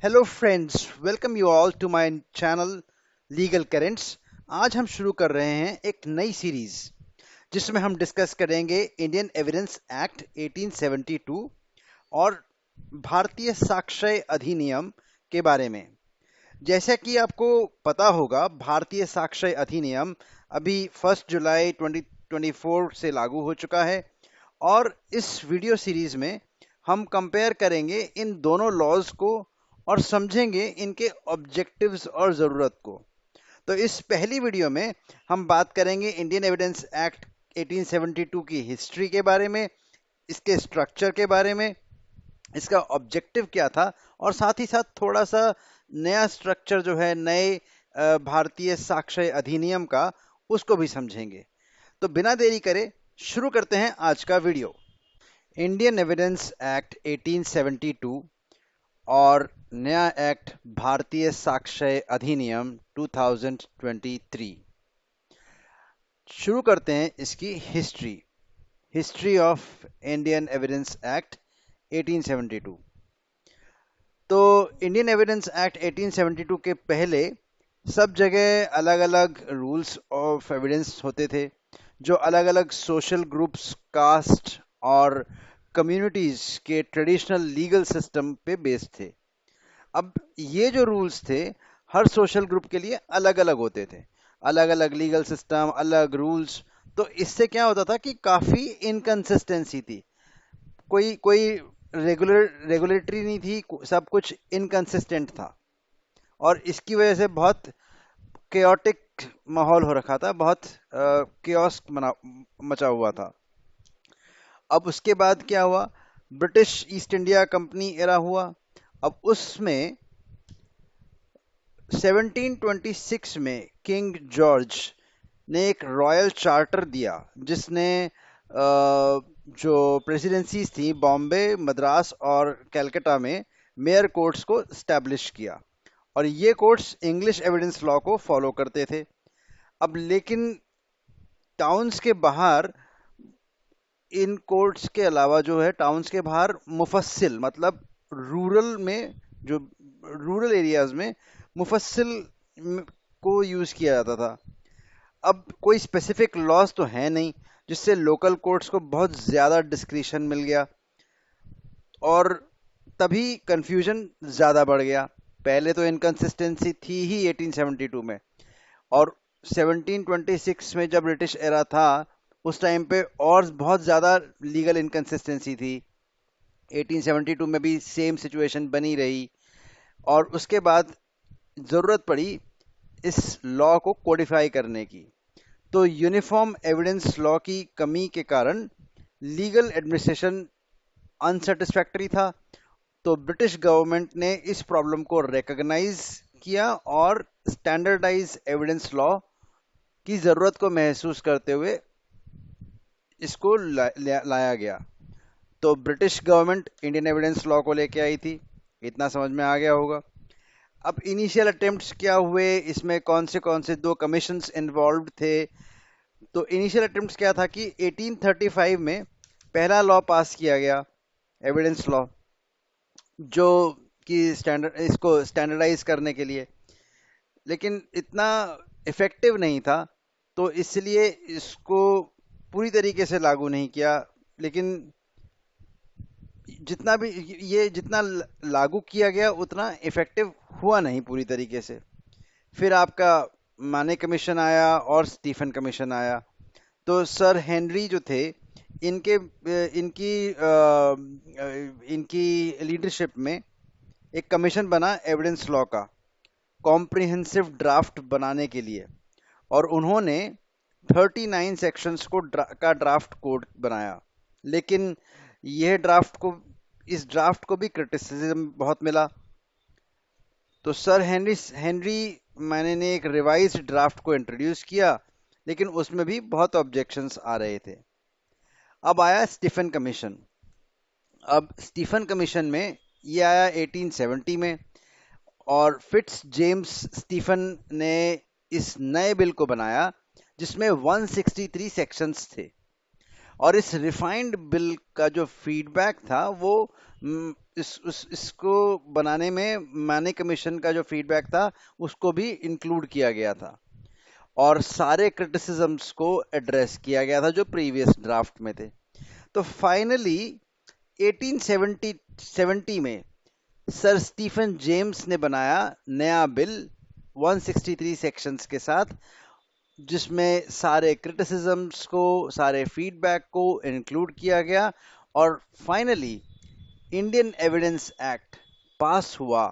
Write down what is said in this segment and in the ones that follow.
Hello friends, welcome you all to my channel legal currents. आज हम शुरू कर रहे हैं एक नई सीरीज जिसमें हम डिस्कस करेंगे इंडियन एविडेंस एक्ट 1872 और भारतीय साक्ष्य अधिनियम के बारे में। जैसा कि आपको पता होगा, भारतीय साक्ष्य अधिनियम अभी 1 जुलाई 2024 से लागू हो चुका है और इस वीडियो सीरीज में हम कंपेयर करेंगे इन दोनों लॉज को और समझेंगे इनके ऑब्जेक्टिव्स और ज़रूरत को। तो इस पहली वीडियो में हम बात करेंगे इंडियन एविडेंस एक्ट 1872 की हिस्ट्री के बारे में, इसके स्ट्रक्चर के बारे में, इसका ऑब्जेक्टिव क्या था और साथ ही साथ थोड़ा सा नया स्ट्रक्चर जो है नए भारतीय साक्ष्य अधिनियम का, उसको भी समझेंगे। तो बिना देरी करे शुरू करते हैं आज का वीडियो। इंडियन एविडेंस एक्ट 1872 और नया एक्ट भारतीय साक्ष्य अधिनियम 2023। शुरू करते हैं इसकी history of Indian evidence act 1872। तो इंडियन एविडेंस एक्ट 1872 के पहले सब जगह अलग अलग रूल्स ऑफ एविडेंस होते थे जो अलग अलग सोशल ग्रुप्स, कास्ट और कम्युनिटीज के ट्रेडिशनल लीगल सिस्टम पे बेस्ड थे। अब ये जो रूल्स थे हर सोशल ग्रुप के लिए अलग अलग होते थे, अलग अलग लीगल सिस्टम, अलग रूल्स। तो इससे क्या होता था कि काफ़ी इनकंसिस्टेंसी थी, कोई कोई रेगुलेटरी नहीं थी, सब कुछ इनकंसिस्टेंट था और इसकी वजह से बहुत केओटिक माहौल हो रखा था, बहुत केओस मचा हुआ था। अब उसके बाद क्या हुआ, British east India company era हुआ। अब उसमें 1726 में किंग जॉर्ज ने एक रॉयल चार्टर दिया जिसने जो प्रेसिडेंसीज थी बॉम्बे, मद्रास और कलकत्ता में मेयर कोर्ट्स को स्टैब्लिश किया और ये कोर्ट्स इंग्लिश एविडेंस लॉ को फॉलो करते थे। अब लेकिन टाउन्स के बाहर इन कोर्ट्स के अलावा जो है टाउन्स के बाहर मुफस्सिल, मतलब रूरल में, जो रूरल एरियाज में मुफस्सिल को यूज किया जाता था। अब कोई स्पेसिफिक लॉज तो है नहीं जिससे लोकल कोर्ट्स को बहुत ज़्यादा डिस्क्रिशन मिल गया और तभी कंफ्यूजन ज़्यादा बढ़ गया। पहले तो इनकंसिस्टेंसी थी ही 1872 में, और 1726 में जब ब्रिटिश एरा था उस टाइम पे और बहुत ज़्यादा लीगल इनकंसिस्टेंसी थी। 1872 में भी सेम सिचुएशन बनी रही और उसके बाद ज़रूरत पड़ी इस लॉ को कोडिफाई करने की। तो यूनिफॉर्म एविडेंस लॉ की कमी के कारण लीगल एडमिनिस्ट्रेशन अनसेटिस्फैक्टरी था। तो ब्रिटिश गवर्नमेंट ने इस प्रॉब्लम को रिकॉग्नाइज किया और स्टैंडर्डाइज एविडेंस लॉ की ज़रूरत को महसूस करते हुए इसको लाया गया। तो British government Indian evidence law को लेके आई थी, इतना समझ में आ गया होगा। अब इनिशियल अटेम्प्ट्स क्या हुए, इसमें कौन से दो कमीशंस इन्वॉल्व थे। तो इनिशियल अटेम्प्ट्स क्या था कि 1835 में पहला लॉ पास किया गया, एविडेंस लॉ, जो कि इसको स्टैंडर्डाइज करने के लिए, लेकिन इतना इफेक्टिव नहीं था तो इसलिए इसको पूरी तरीके से लागू नहीं किया। लेकिन जितना भी ये जितना लागू किया गया उतना इफेक्टिव हुआ नहीं पूरी तरीके से। फिर आपका माने कमीशन आया और स्टीफन कमीशन आया। तो सर हेनरी जो थे, इनके इनकी इनकी लीडरशिप में एक कमीशन बना एविडेंस लॉ का कॉम्प्रिहेंसिव ड्राफ्ट बनाने के लिए, और उन्होंने 39 सेक्शंस का ड्राफ्ट कोड बनाया। लेकिन यह इस ड्राफ्ट को भी क्रिटिसिज्म बहुत मिला। तो सर हेनरी मैंने ने एक रिवाइज्ड ड्राफ्ट को इंट्रोड्यूस किया, लेकिन उसमें भी बहुत ऑब्जेक्शंस आ रहे थे। अब आया स्टीफन कमीशन। अब स्टीफन कमीशन में ये आया 1870 में, और फिट्स जेम्स स्टीफन ने इस नए बिल को बनाया जिसमें 163 सेक्शंस थे। और इस रिफाइंड बिल का जो फीडबैक था वो इसको बनाने में माने कमीशन का जो फीडबैक था उसको भी इंक्लूड किया गया था, और सारे क्रिटिसिजम्स को एड्रेस किया गया था जो प्रीवियस ड्राफ्ट में थे। तो फाइनली 1870 में सर स्टीफन जेम्स ने बनाया नया बिल 163 सेक्शंस के साथ, जिसमें सारे क्रिटिसिजम्स को, सारे फीडबैक को इंक्लूड किया गया, और फाइनली इंडियन एविडेंस एक्ट पास हुआ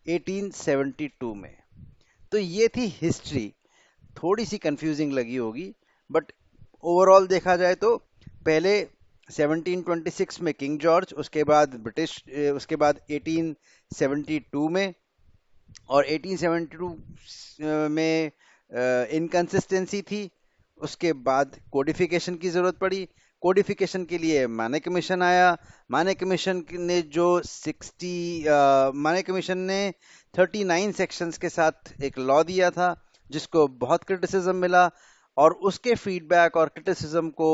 1872 में। तो ये थी हिस्ट्री। थोड़ी सी कंफ्यूजिंग लगी होगी, बट ओवरऑल देखा जाए तो पहले 1726 में किंग जॉर्ज, उसके बाद ब्रिटिश, उसके बाद 1872 में, और 1872 में इनकंसिस्टेंसी थी। उसके बाद कोडिफिकेशन की जरूरत पड़ी। कोडिफिकेशन के लिए माने कमीशन आया। माने कमीशन ने जो 39 सेक्शंस के साथ एक लॉ दिया था, जिसको बहुत क्रिटिसिज्म मिला, और उसके फीडबैक और क्रिटिसिज्म को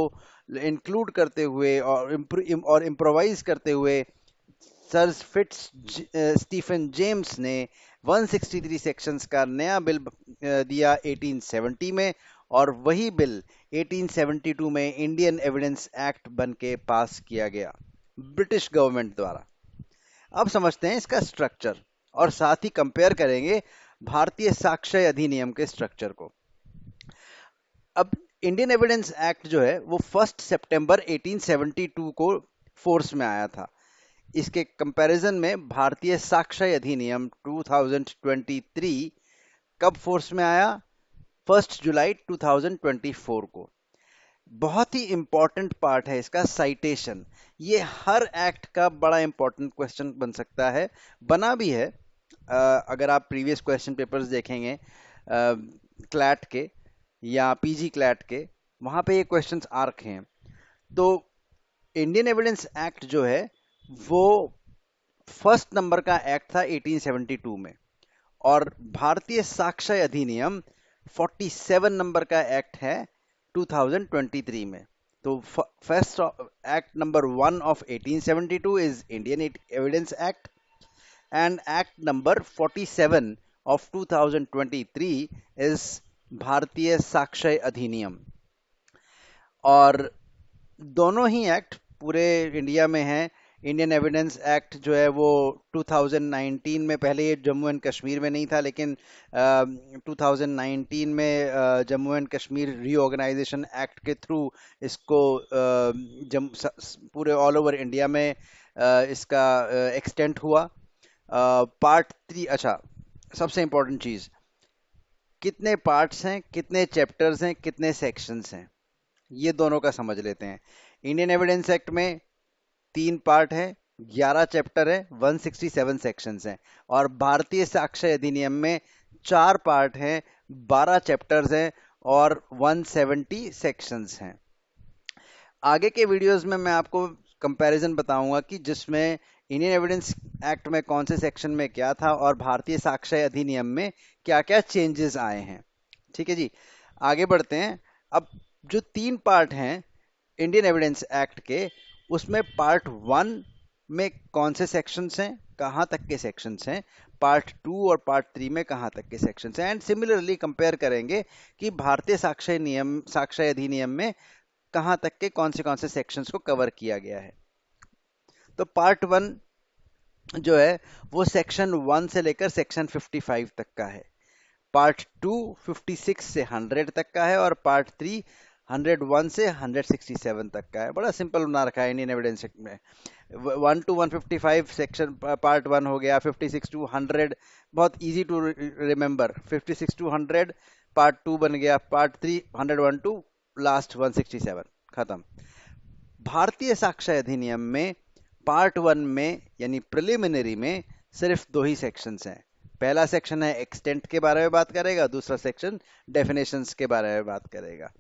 इंक्लूड करते हुए और इम्प्रोवाइज करते हुए सर स्टीफन जेम्स ने 163 सेक्शंस का नया बिल दिया 1870 में, और वही बिल 1872 में इंडियन एविडेंस एक्ट बन के पास किया गया ब्रिटिश गवर्नमेंट द्वारा। अब समझते हैं इसका स्ट्रक्चर, और साथ ही कंपेयर करेंगे भारतीय साक्ष्य अधिनियम के स्ट्रक्चर को। अब इंडियन एविडेंस एक्ट जो है वो 1 सितंबर 1872 को फोर्स में आया था। इसके कंपैरिजन में भारतीय साक्ष्य अधिनियम 2023 कब फोर्स में आया? 1 जुलाई 2024 को। बहुत ही इंपॉर्टेंट पार्ट है इसका साइटेशन। ये हर एक्ट का बड़ा इंपॉर्टेंट क्वेश्चन बन सकता है, बना भी है। अगर आप प्रीवियस क्वेश्चन पेपर्स देखेंगे क्लैट के या पीजी क्लैट के, वहां पे ये क्वेश्चंस आ रखे हैं। तो इंडियन एविडेंस एक्ट जो है वो फर्स्ट नंबर का एक्ट था 1872 में, और भारतीय साक्ष्य अधिनियम 47 नंबर का एक्ट है 2023 में। तो first act number 1 of 1872 is Indian evidence act, and act number 47 of 2023 is भारतीय साक्ष्य अधिनियम। और दोनों ही एक्ट पूरे इंडिया में हैं। इंडियन एविडेंस एक्ट जो है वो 2019 में, पहले ये जम्मू एंड कश्मीर में नहीं था, लेकिन 2019 में Jammu and Kashmir reorganisation act के थ्रू इसको पूरे ऑल ओवर इंडिया में इसका एक्सटेंट हुआ। पार्ट 3, अच्छा सबसे इंपॉर्टेंट चीज, कितने पार्ट्स हैं, कितने चैप्टर्स हैं, कितने सेक्शंस हैं, ये दोनों का समझ लेते हैं। इंडियन एविडेंस एक्ट में 3 पार्ट है, 11 चैप्टर है, 167 सेक्शंस हैं। और भारतीय साक्ष्य अधिनियम में 4 पार्ट हैं, 12 चैप्टर्स हैं, और 170 सेक्शंस हैं। आगे के वीडियोस में मैं आपको कंपैरिजन बताऊंगा कि जिसमें इंडियन एविडेंस एक्ट में कौन से सेक्शन में क्या था और भारतीय साक्ष्य अधिनियम में क्या क्या चेंजेस आए हैं। ठीक है जी, आगे बढ़ते हैं। अब जो 3 पार्ट हैं इंडियन एविडेंस एक्ट के, उसमें पार्ट 1 में कौन से सेक्शंस हैं, कहाँ तक के सेक्शंस हैं, पार्ट 2 और पार्ट 3 में कहाँ तक के सेक्शंस हैं, एंड सिमिलरली कंपेयर करेंगे कि भारतीय साक्ष्य अधिनियम में कहाँ तक के कौन से सेक्शंस को कवर किया गया है। तो पार्ट 1 जो है वो सेक्शन 1 से लेकर सेक्शन 55 तक का है। पार्ट 2 56 से 100 तक का है, और पार्ट 3 101 से 167 तक का है। बड़ा सिंपल बना रखा है इंडियन एविडेंस एक्ट में। 1 to 155 सेक्शन पार्ट 1 हो गया, 56 to 100 बहुत easy to remember, 56 to 100 part 2 बन गया, पार्ट 3 101 टू लास्ट 167, खत्म। भारतीय साक्ष्य अधिनियम में पार्ट 1 में यानी प्रिलिमिनरी में सिर्फ 2 ही सेक्शंस हैं। पहला सेक्शन है एक्सटेंट के बारे में बात करेगा, दूसरा सेक्शन डेफिनेशंस के बारे में बात करेगा।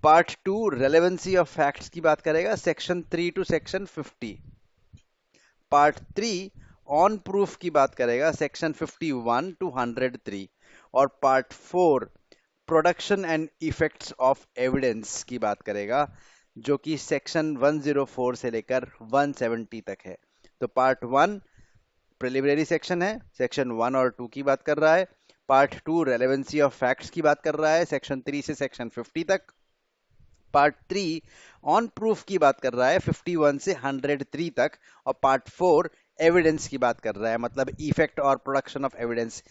पार्ट 2 रेलेवेंसी ऑफ फैक्ट्स की बात करेगा, section 3 to section 50। Part 3 on proof की बात करेगा, सेक्शन 51 टू 103। और part 4 production and effects of evidence की बात करेगा, जो कि सेक्शन 104 से लेकर 170 तक है। तो पार्ट 1 प्रिलिमिनरी सेक्शन है, सेक्शन 1 और 2 की बात कर रहा है। पार्ट 2 रेलेवेंसी ऑफ फैक्ट्स की बात कर रहा है, सेक्शन 3 से सेक्शन 50 तक। पार्ट 3 ऑन प्रूफ की बात कर रहा है, 51 से 103 तक। और पार्ट 4 एविडेंस की बात कर रहा है, मतलब इफेक्ट और प्रोडक्शन ऑफ एविडेंस,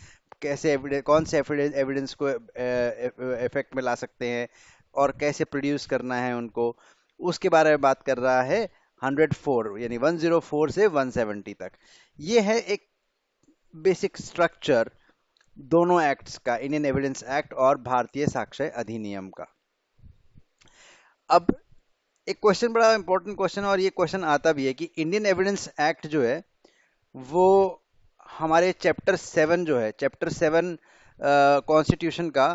कैसे एविडेंस, कौन से एविडेंस को इफेक्ट में ला सकते हैं और कैसे प्रोड्यूस करना है उनको, उसके बारे में बात कर रहा है 104, यानी 104 से 170 तक। ये है एक बेसिक स्ट्रक्चर दोनों एक्ट्स का, इंडियन एविडेंस एक्ट और भारतीय साक्ष्य अधिनियम का। अब एक क्वेश्चन, बड़ा इंपॉर्टेंट क्वेश्चन, और ये क्वेश्चन आता भी है कि इंडियन एविडेंस एक्ट जो है वो हमारे चैप्टर 7 जो है, चैप्टर 7 कॉन्स्टिट्यूशन का,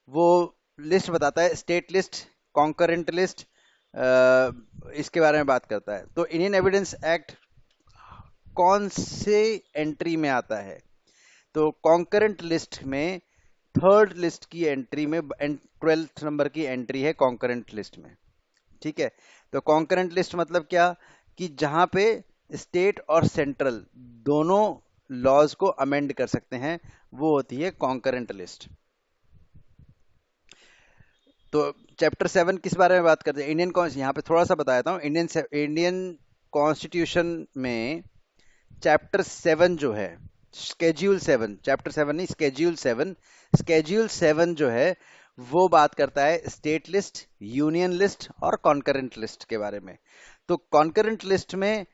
वो लिस्ट बताता है, स्टेट लिस्ट, कॉन्करेंट लिस्ट, इसके बारे में बात करता है। तो इंडियन एविडेंस एक्ट कौन से एंट्री में आता है? तो कॉन्करेंट लिस्ट में थर्ड लिस्ट की एंट्री में 12th नंबर की एंट्री है कॉन्करेंट लिस्ट में। ठीक है, तो कॉन्करेंट लिस्ट मतलब क्या, कि जहां पे स्टेट और सेंट्रल दोनों लॉज को अमेंड कर सकते हैं, वो होती है कॉन्करेंट लिस्ट। तो चैप्टर 7 किस बारे में बात करते हैं? इंडियन कॉन्स्टिट्यूशन, यहाँ पे थोड़ा सा बताया था, इंडियन कॉन्स्टिट्यूशन में चैप्टर 7 जो है, स्केड्यूल 7, चैप्टर 7 नहीं, स्केड्यूल 7 जो है वो बात करता है स्टेट लिस्ट, यूनियन लिस्ट और कॉन्करेंट लिस्ट के बारे में। तो कॉन्करेंट लिस्ट में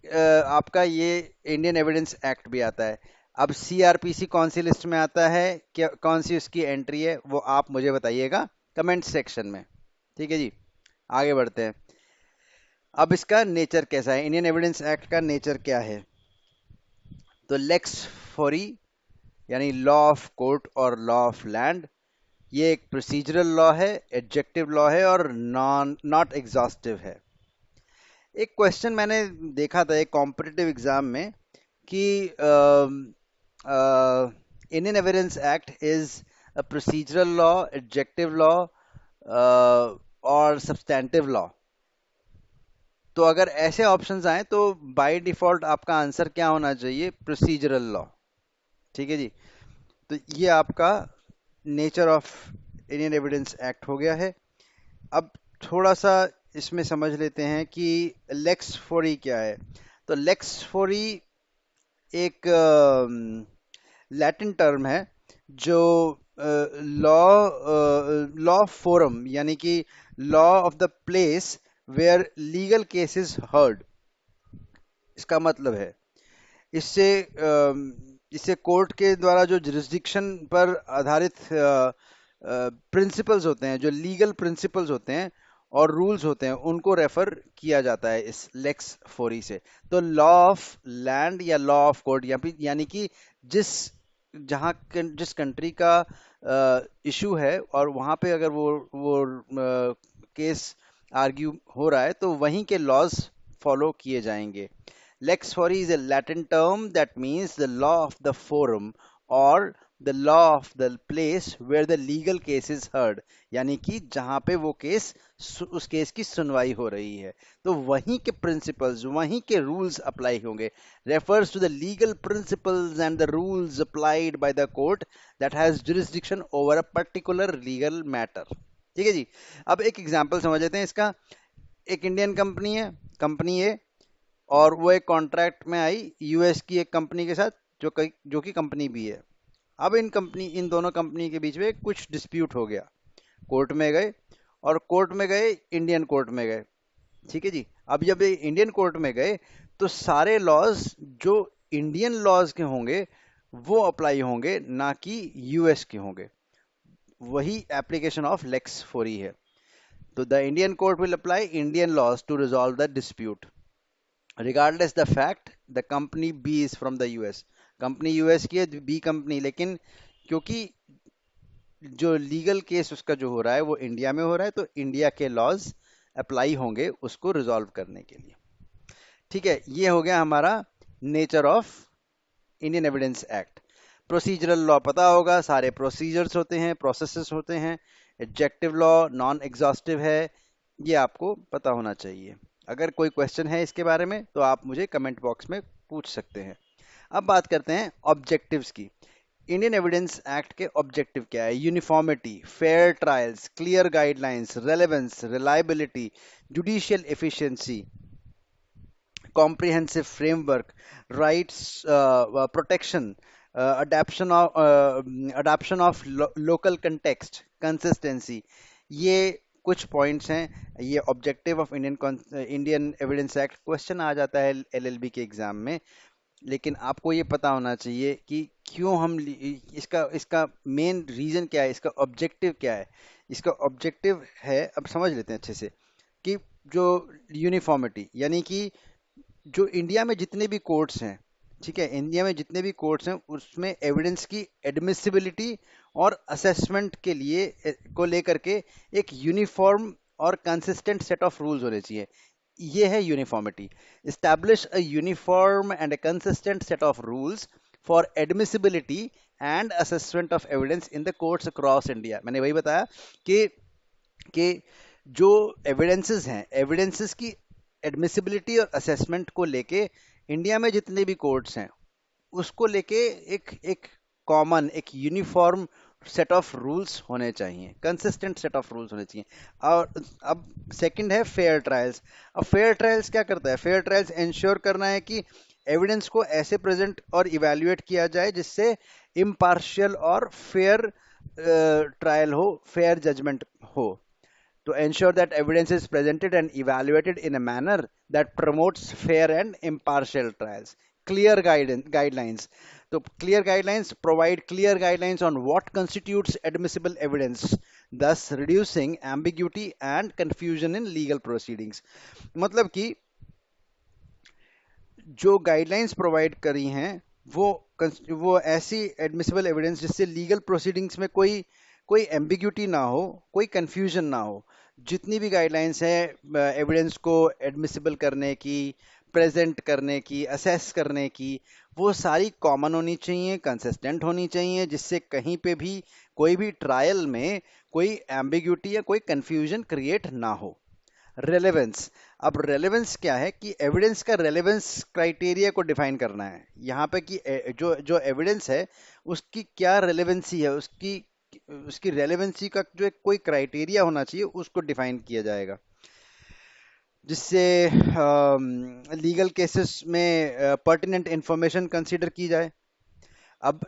आपका ये इंडियन एविडेंस एक्ट भी आता है। अब सीआरपीसी कौन सी लिस्ट में आता है, क्या कौन सी उसकी एंट्री है, वो आप मुझे बताइएगा कमेंट सेक्शन में। ठीक है जी, आगे बढ़ते हैं। अब इसका नेचर कैसा है, इंडियन एविडेंस एक्ट का नेचर क्या है? तो लेक्स फॉरी यानी लॉ ऑफ कोर्ट और लॉ ऑफ लैंड, ये एक प्रोसीजरल लॉ है, एडजेक्टिव लॉ है और नॉट एग्जॉस्टिव है। एक क्वेश्चन मैंने देखा था एक कॉम्पिटिटिव एग्जाम में कि Indian evidence act is a procedural law, adjective law और सब्सटैंटिव लॉ। तो अगर ऐसे ऑप्शंस आए तो बाय डिफॉल्ट आपका आंसर क्या होना चाहिए? Procedural law. ठीक है जी, तो ये आपका nature of Indian evidence act हो गया है। अब थोड़ा सा इसमें समझ लेते हैं कि लेक्स फोरी क्या है। तो लेक्स फोरी एक लैटिन टर्म है जो लॉ फोरम, यानी कि law of the place where legal cases heard, इसका मतलब है। इससे इससे कोर्ट के द्वारा जो जुरिस्डिक्शन पर आधारित प्रिंसिपल्स होते हैं, जो लीगल प्रिंसिपल्स होते हैं और रूल्स होते हैं, उनको रेफर किया जाता है इस लेक्स फोरी से। तो लॉ ऑफ लैंड या लॉ ऑफ कोर्ट, यानी कि जिस जिस कंट्री का इशू है और वहां पे अगर वो केस आर्ग्यू हो रहा है तो वहीं के लॉज फॉलो किए जाएंगे। Lex fori is a Latin term that means the law of the forum or the law of the place where the legal case is heard, यानी कि जहां पे वो केस, उस केस की सुनवाई हो रही है, तो वहीं के प्रिंसिपल्स, वहीं के रूल्स अप्लाई होंगे। refers to the legal principles and the rules applied by the court that has jurisdiction over a particular legal matter। ठीक है जी, अब एक एग्जांपल समझ लेते हैं इसका। एक इंडियन कंपनी है, कंपनी ए, और वो एक कॉन्ट्रैक्ट में आई यूएस की एक कंपनी के साथ, जो कि कंपनी बी है। अब इन दोनों कंपनी के बीच में कुछ डिस्प्यूट हो गया, कोर्ट में गए, और कोर्ट में गए, इंडियन कोर्ट में गए। ठीक है जी, अब जब ये इंडियन कोर्ट में गए तो सारे लॉज जो इंडियन लॉज के होंगे वो अप्लाई होंगे, ना कि यूएस के होंगे। वही एप्लीकेशन ऑफ लेक्स फोरी है। तो the Indian court will apply Indian laws to resolve the dispute regardless the fact the company B is from the US। Company US की है, बी कंपनी, लेकिन क्योंकि जो लीगल केस उसका जो हो रहा है वो इंडिया में हो रहा है, तो इंडिया के लॉज अप्लाई होंगे उसको रिजॉल्व करने के लिए। ठीक है, ये हो गया हमारा nature of Indian evidence act. Procedural law पता होगा, सारे प्रोसीजर्स होते हैं, प्रोसेसेस होते हैं। एडजेक्टिव लॉ नॉन एग्जॉस्टिव है, ये आपको पता होना चाहिए। अगर कोई क्वेश्चन है इसके बारे में तो आप मुझे कमेंट बॉक्स में पूछ सकते हैं। अब बात करते हैं ऑब्जेक्टिव्स की। इंडियन एविडेंस एक्ट के ऑब्जेक्टिव क्या है? Uniformity, fair trials, clear guidelines, relevance, reliability, judicial efficiency, comprehensive framework, rights protection, adaptation of local context, consistency। ये कुछ पॉइंट्स हैं। ये objective of Indian evidence act question आ जाता है एलएलबी के एग्जाम में। लेकिन आपको ये पता होना चाहिए कि क्यों इसका इसका मेन रीजन क्या है, इसका ऑब्जेक्टिव क्या है। इसका ऑब्जेक्टिव है, अब समझ लेते हैं अच्छे से, कि जो यूनिफॉर्मिटी, यानी कि जो इंडिया में जितने भी कोर्ट्स हैं, ठीक है, इंडिया में जितने भी कोर्ट्स हैं उसमें एविडेंस की एडमिसिबिलिटी और असेसमेंट के लिए को लेकर के एक यूनिफॉर्म और कंसिस्टेंट सेट ऑफ रूल्स होने चाहिए। ये है uniformity. Establish a uniform and a consistent set of rules for admissibility and assessment of evidence in the courts across India. मैंने वही बताया कि जो एविडेंसेस हैं, एविडेंसेस की एडमिसिबिलिटी और असेसमेंट को लेके इंडिया में जितने भी कोर्ट्स हैं उसको लेके एक एक कॉमन, एक यूनिफॉर्म सेट ऑफ रूल्स होने चाहिए, कंसिस्टेंट सेट ऑफ रूल्स होने चाहिए। और अब सेकंड है फेयर ट्रायल्स। अब फेयर ट्रायल्स क्या करता है? फेयर ट्रायल्स इंश्योर करना है कि एविडेंस को ऐसे प्रेजेंट और इवैल्यूएट किया जाए जिससे इम्पार्शियल और फेयर ट्रायल हो, फेयर जजमेंट हो। To ensure that evidence is presented and evaluated in a manner that promotes fair and impartial trials. Clear guidelines. So, clear guidelines provide clear guidelines on what constitutes admissible evidence, thus reducing ambiguity and confusion in legal proceedings. मतलब कि जो guidelines provide करी हैं वो वो ऐसी admissible evidence जिससे legal proceedings में कोई कोई एम्बिग्यूटी ना हो, कोई कंफ्यूजन ना हो। जितनी भी गाइडलाइंस है एविडेंस को एडमिसिबल करने की, प्रेजेंट करने की, असेस करने की, वो सारी कॉमन होनी चाहिए, कंसिस्टेंट होनी चाहिए, जिससे कहीं पे भी कोई भी ट्रायल में कोई एम्बिग्यूटी या कोई कंफ्यूजन क्रिएट ना हो। रेलेवेंस। अब रेलेवेंस क्या है कि एविडेंस का रेलेवेंस क्राइटेरिया को डिफाइन करना है यहाँ पे कि जो जो एविडेंस है उसकी क्या रेलेवेंसी है, उसकी उसकी रेलेवेंसी का जो एक कोई क्राइटेरिया होना चाहिए उसको डिफाइन किया जाएगा, जिससे लीगल केसेस में पर्टिनेंट इंफॉर्मेशन कंसीडर की जाए। अब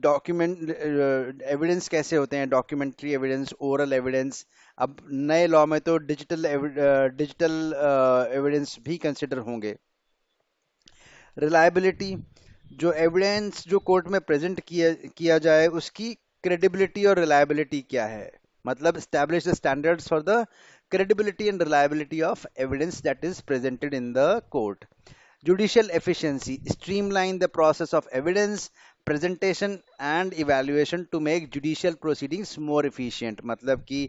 डॉक्यूमेंट एविडेंस कैसे होते हैं? Documentary evidence, oral evidence. अब नए लॉ में तो डिजिटल एविडेंस भी कंसिडर होंगे। रिलायबिलिटी, जो एविडेंस जो कोर्ट में प्रेजेंट किया जाए उसकी क्रेडिबिलिटी और रिलायबिलिटी क्या है, मतलब establish the standards for the credibility and reliability of evidence that is presented in the court. Judicial efficiency, streamline the process of evidence presentation and evaluation to make judicial proceedings more efficient। मतलब कि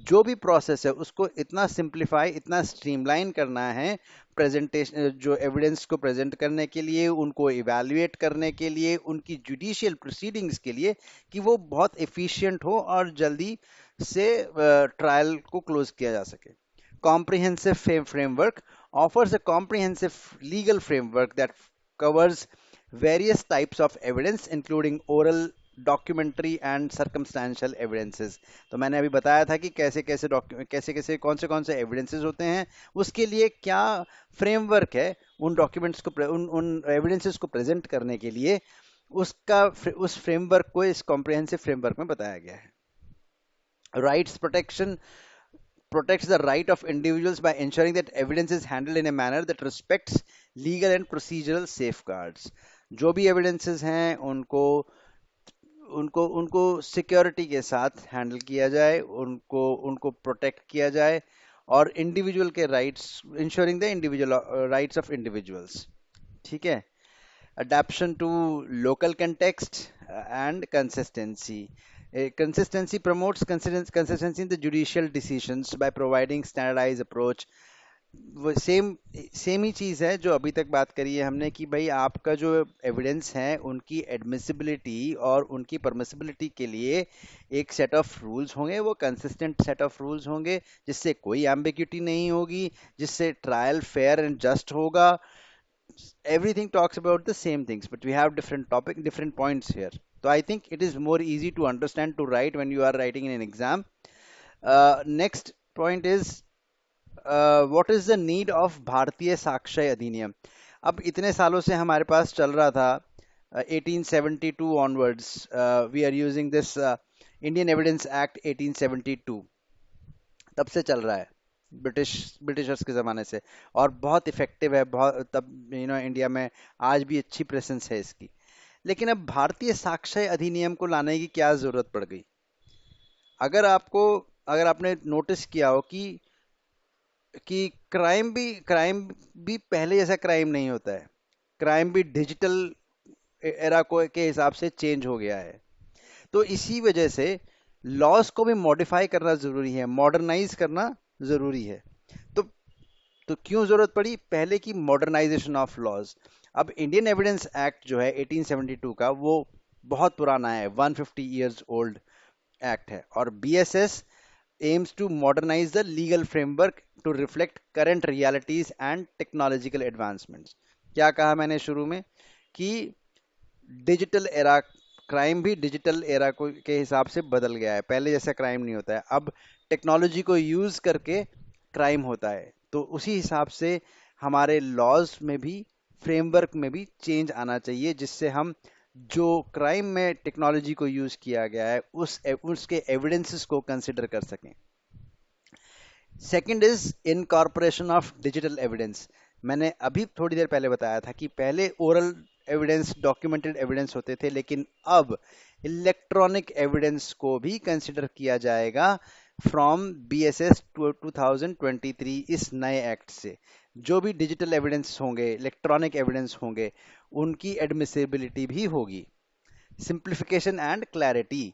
जो भी process है उसको इतना simplify, इतना streamline करना है प्रेजेंटेशन, जो एविडेंस को प्रेजेंट करने के लिए, उनको इवैल्यूएट करने के लिए, उनकी जुडिशियल प्रोसीडिंग्स के लिए, कि वो बहुत एफिशिएंट हो और जल्दी से ट्रायल को क्लोज किया जा सके। Comprehensive framework offers a comprehensive legal framework that covers various types of evidence including oral, documentary and circumstantial evidences. तो मैंने अभी बताया था कि कैसे कैसे कौन से एविडेंसेस होते हैं, उसके लिए क्या फ्रेमवर्क है उन डॉक्यूमेंट्स को, उन एविडेंसेस को प्रेजेंट करने के लिए, उसका उस फ्रेमवर्क को इस कॉम्प्रिहेंसिव फ्रेमवर्क में बताया गया है। Rights protection protects the right of individuals by ensuring that evidence is handled in a manner that respects legal and procedural safeguards। जो भी evidences हैं उनको उनको उनको सिक्योरिटी के साथ हैंडल किया जाए, उनको उनको प्रोटेक्ट किया जाए, और इंडिविजुअल के rights, ensuring the individual rights of individuals. ठीक है। adaptation to local context and consistency. Consistency promotes consistency in the judicial decisions by providing standardized approach वो सेम सेम ही चीज़ है जो अभी तक बात करी है हमने कि भाई आपका जो एविडेंस है उनकी एडमिसिबिलिटी और उनकी परमिसिबिलिटी के लिए एक सेट ऑफ रूल्स होंगे, वो कंसिस्टेंट सेट ऑफ रूल्स होंगे जिससे कोई एम्बिग्युइटी नहीं होगी, जिससे ट्रायल फेयर एंड जस्ट होगा. Everything talks about the same things, but we have different topic, different points here. So I think it is more easy to understand to write when you are writing in an exam. Next point is what is the need of भारतीय साक्ष्य अधिनियम. अब इतने सालों से हमारे पास चल रहा था 1872 onwards, we are using this Indian Evidence Act 1872, तब से चल रहा है, ब्रिटिशर्स के ज़माने से, और बहुत इफेक्टिव है. बहुत तब इंडिया में आज भी अच्छी प्रेजेंस है इसकी. लेकिन अब भारतीय साक्ष्य अधिनियम को लाने की क्या ज़रूरत पड़ गई? अगर आपको अगर आपने नोटिस किया हो कि क्राइम भी पहले जैसा क्राइम नहीं होता है. क्राइम भी डिजिटल एरा को के हिसाब से चेंज हो गया है. तो इसी वजह से लॉज को भी मॉडिफाई करना जरूरी है, मॉडर्नाइज करना जरूरी है. तो तो क्यों जरूरत पड़ी पहले की मॉडर्नाइजेशन ऑफ लॉज? अब इंडियन एविडेंस एक्ट जो है 1872 का, वो बहुत पुराना है, 150 ईयर्स ओल्ड एक्ट है. और BSS aims to modernize the legal framework to reflect current realities and technological advancements. क्या कहा मैंने शुरू में कि डिजिटल एरा, क्राइम भी डिजिटल एरा को के हिसाब से बदल गया है. पहले जैसा क्राइम नहीं होता है, अब टेक्नोलॉजी को यूज करके क्राइम होता है. तो उसी हिसाब से हमारे लॉज में भी, फ्रेमवर्क में भी चेंज आना चाहिए, जिससे हम जो क्राइम में टेक्नोलॉजी को यूज किया गया है उसके एविडेंसेस को कंसिडर कर सकें. Second is incorporation of digital evidence. मैंने अभी थोड़ी देर पहले बताया था कि पहले ओरल एविडेंस, डॉक्यूमेंटेड एविडेंस होते थे, लेकिन अब इलेक्ट्रॉनिक एविडेंस को भी कंसिडर किया जाएगा फ्रॉम बीएसएस 2023, इस नए एक्ट से. जो भी डिजिटल एविडेंस होंगे, इलेक्ट्रॉनिक एविडेंस होंगे, उनकी एडमिसिबिलिटी भी होगी. Simplification and clarity.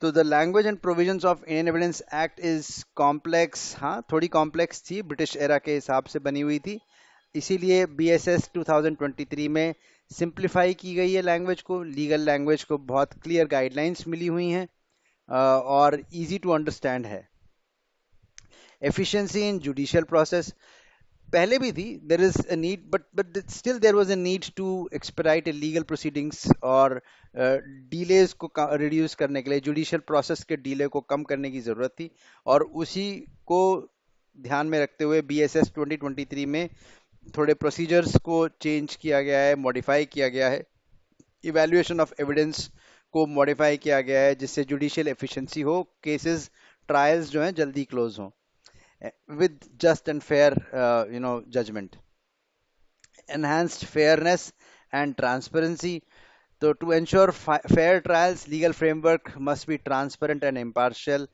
तो the language and provisions of Indian evidence act is complex. हाँ, थोड़ी कॉम्प्लेक्स थी, ब्रिटिश एरा के हिसाब से बनी हुई थी, इसीलिए बीएसएस 2023 में सिंप्लीफाई की गई है लैंग्वेज को. लीगल लैंग्वेज को बहुत क्लियर गाइडलाइंस मिली हुई हैं और इजी टू अंडरस्टैंड है. Efficiency in judicial process. पहले भी थी, there is a need, but still there was a need to expedite legal proceedings, और डिलेज को रिड्यूस करने के लिए, जुडिशियल प्रोसेस के डिले को कम करने की ज़रूरत थी. और उसी को ध्यान में रखते हुए बीएसएस 2023 में थोड़े प्रोसीजर्स को चेंज किया गया है, मॉडिफाई किया गया है. इवैल्यूएशन ऑफ एविडेंस को मॉडिफाई किया गया है, जिससे जुडिशियल एफिशिएंसी हो, केसेस, ट्रायल्स जो हैं जल्दी क्लोज हों with just and fair judgment. Enhanced fairness and transparency. So to ensure fair trials, legal framework must be transparent and impartial.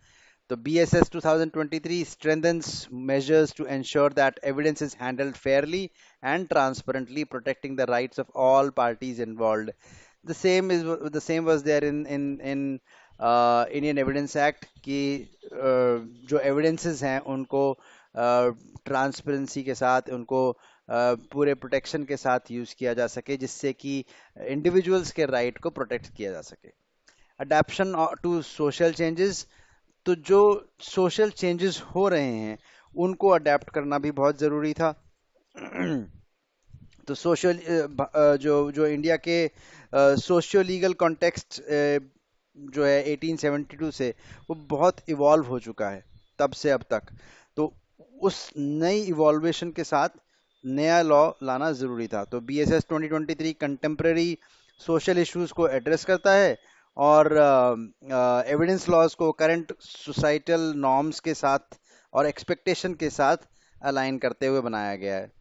The BSS 2023 strengthens measures to ensure that evidence is handled fairly and transparently, protecting the rights of all parties involved. The same was there in Indian evidence act कि जो evidences हैं उनको transparency के साथ, उनको पूरे protection के साथ यूज किया जा सके, जिससे कि इंडिविजुअल्स के राइट को प्रोटेक्ट किया जा सके. Adaption to social changes. तो जो सोशल चेंजेस हो रहे हैं उनको अडेप्ट करना भी बहुत ज़रूरी था. तो सोशल जो जो इंडिया के सोशियो लीगल कॉन्टेक्स्ट जो है 1872 से, वो बहुत इवॉल्व हो चुका है तब से अब तक. तो उस नई इवॉल्वेशन के साथ नया लॉ लाना ज़रूरी था. तो बीएसएस 2023 कंटेम्प्रेरी सोशल इश्यूज को एड्रेस करता है और एविडेंस लॉज को करंट सोसाइटल नॉर्म्स के साथ और एक्सपेक्टेशन के साथ अलाइन करते हुए बनाया गया है.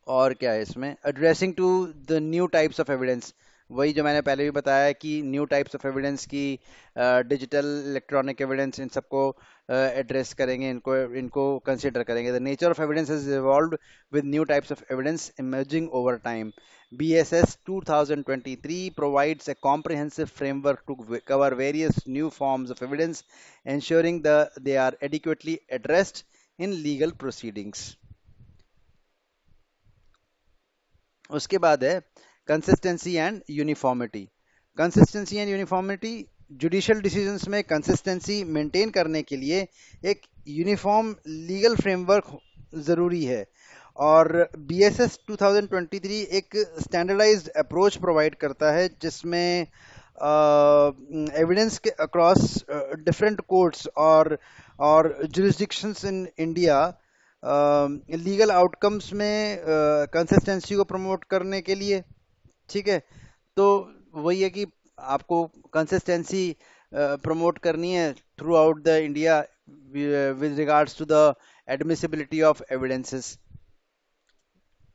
और क्या है इसमें? Addressing to the new types of evidence. वही जो मैंने पहले भी बताया कि न्यू टाइप्स ऑफ एविडेंस की, डिजिटल इलेक्ट्रॉनिक एविडेंस, इन सबको एड्रेस करेंगे, इनको इनको कंसिडर करेंगे. The nature of evidence has evolved with new types of evidence emerging over time. BSS 2023 provides a comprehensive framework to cover various new forms of evidence, ensuring that they are adequately addressed in legal proceedings. उसके बाद है consistency and uniformity. Consistency and uniformity, judicial decisions में consistency maintain करने के लिए एक uniform legal framework ज़रूरी है. और बीएसएस 2023 एक स्टैंडर्डाइज्ड अप्रोच प्रोवाइड करता है जिसमें एविडेंस के अक्रॉस डिफरेंट कोर्ट्स और jurisdictions in India legal outcomes में कंसिस्टेंसी को प्रमोट करने के लिए. ठीक है, तो वही है कि आपको कंसिस्टेंसी प्रमोट करनी है through out the India with regards to the admissibility of evidences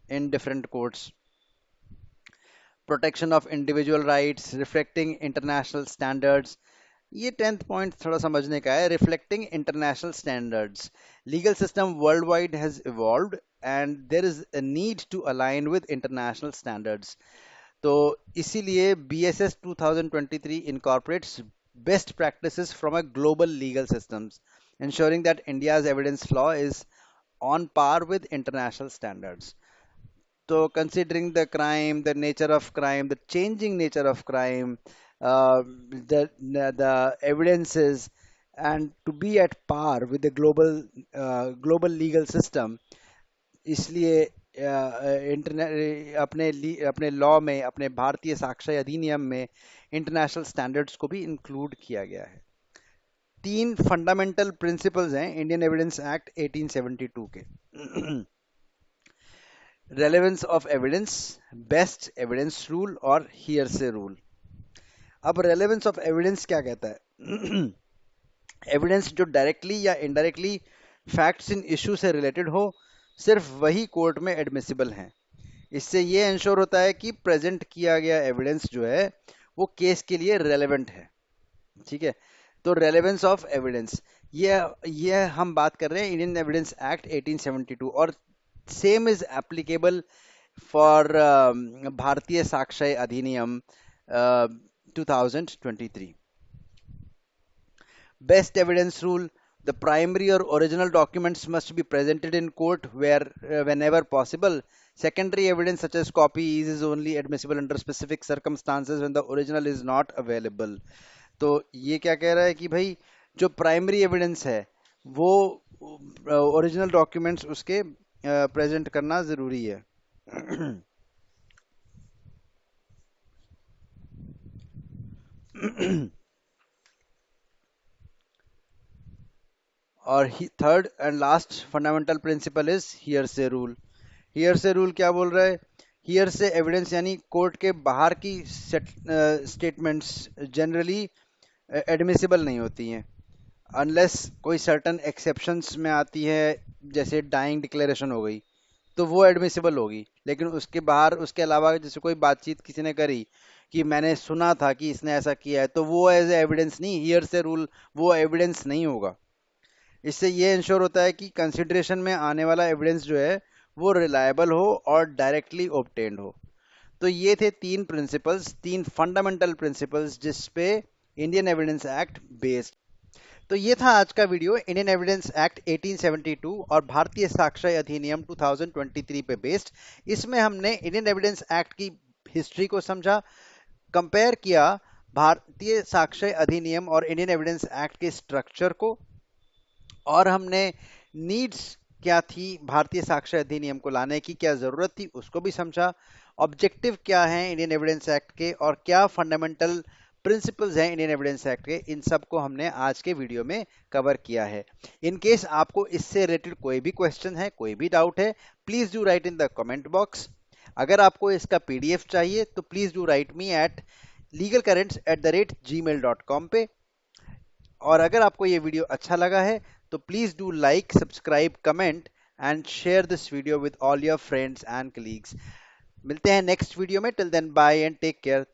in different courts. Protection of individual rights, reflecting international standards. ये 10th पॉइंट थोड़ा समझने का है. Reflecting international standards. Legal system world wide has evolved and there is a need to align with international standards. तो इसीलिए BSS 2023 incorporates best practices from a global legal systems, ensuring that India's evidence law is on par with international standards. So, considering the crime, the nature of crime, the changing nature of crime, the evidences, and to be at par with the global legal system, इसलिए internet अपने law में, अपने भारतीय साक्ष्य अधिनियम में international standards को भी इंक्लूड किया गया है. 3 फंडामेंटल प्रिंसिपल्स हैं इंडियन एविडेंस एक्ट 1872 के. Relevance of evidence, best evidence rule और हियरसे रूल. अब रेलेवेंस ऑफ एविडेंस क्या कहता है? एविडेंस जो डायरेक्टली या इनडायरेक्टली फैक्ट्स इन इशू से रिलेटेड हो, सिर्फ वही कोर्ट में एडमिसिबल हैं. इससे ये इंश्योर होता है कि प्रेजेंट किया गया एविडेंस जो है वो केस के लिए रेलेवेंट है. ठीक है, तो रेलेवेंस ऑफ एविडेंस, ये हम बात कर रहे हैं इंडियन एविडेंस एक्ट 1872, और सेम इज एप्लीकेबल फॉर भारतीय साक्ष्य अधिनियम 2023. Best evidence rule: the primary or original documents must be presented in court whenever possible. Secondary evidence such as copies is only admissible under specific circumstances when the original is not available. तो ये क्या कह रहा है कि भाई जो primary evidence है वो ओरिजिनल डॉक्यूमेंट्स उसके प्रेजेंट करना ज़रूरी है. और third and last fundamental principle is hearsay rule. Hearsay rule क्या बोल रहा है? हियरसे एविडेंस यानी कोर्ट के बाहर की स्टेटमेंट्स जनरली एडमिसिबल नहीं होती हैं अनलेस कोई सर्टन एक्सेप्शंस में आती है, जैसे डाइंग डिक्लेरेशन हो गई तो वो एडमिसिबल होगी. लेकिन उसके बाहर, उसके अलावा जैसे कोई बातचीत किसी ने करी कि मैंने सुना था कि इसने ऐसा किया है, तो वो एज एविडेंस नहीं, हियरसे रूल वो एविडेंस नहीं होगा. इससे ये इंश्योर होता है कि कंसिडरेशन में आने वाला एविडेंस जो है वो रिलायबल हो और डायरेक्टली ऑब्टेन्ड हो. तो ये थे 3 प्रिंसिपल्स, 3 फंडामेंटल प्रिंसिपल्स जिस पे इंडियन एविडेंस एक्ट बेस्ड. तो ये था आज का वीडियो इंडियन एविडेंस एक्ट 1872 और भारतीय साक्ष्य अधिनियम 2023 पे बेस्ड. इसमें हमने इंडियन एविडेंस एक्ट की हिस्ट्री को समझा, कंपेयर किया भारतीय साक्ष्य अधिनियम और इंडियन एविडेंस एक्ट के स्ट्रक्चर को, और हमने नीड्स क्या थी भारतीय साक्ष्य अधिनियम को लाने की, क्या जरूरत थी उसको भी समझा. ऑब्जेक्टिव क्या है इंडियन एविडेंस एक्ट के और क्या फंडामेंटल प्रिंसिपल्स हैं इंडियन एविडेंस एक्ट के, इन सब को हमने आज के वीडियो में कवर किया है. इन केस आपको इससे रिलेटेड कोई भी क्वेश्चन है, कोई भी डाउट है, please do right in the comment box. अगर आपको इसका PDF चाहिए तो please do right me at legalcurrents@gmail.com पे. और अगर आपको ये वीडियो अच्छा लगा है तो please do like, subscribe, comment and share this video with all your friends and colleagues. मिलते हैं नेक्स्ट वीडियो में. Till then bye and take care.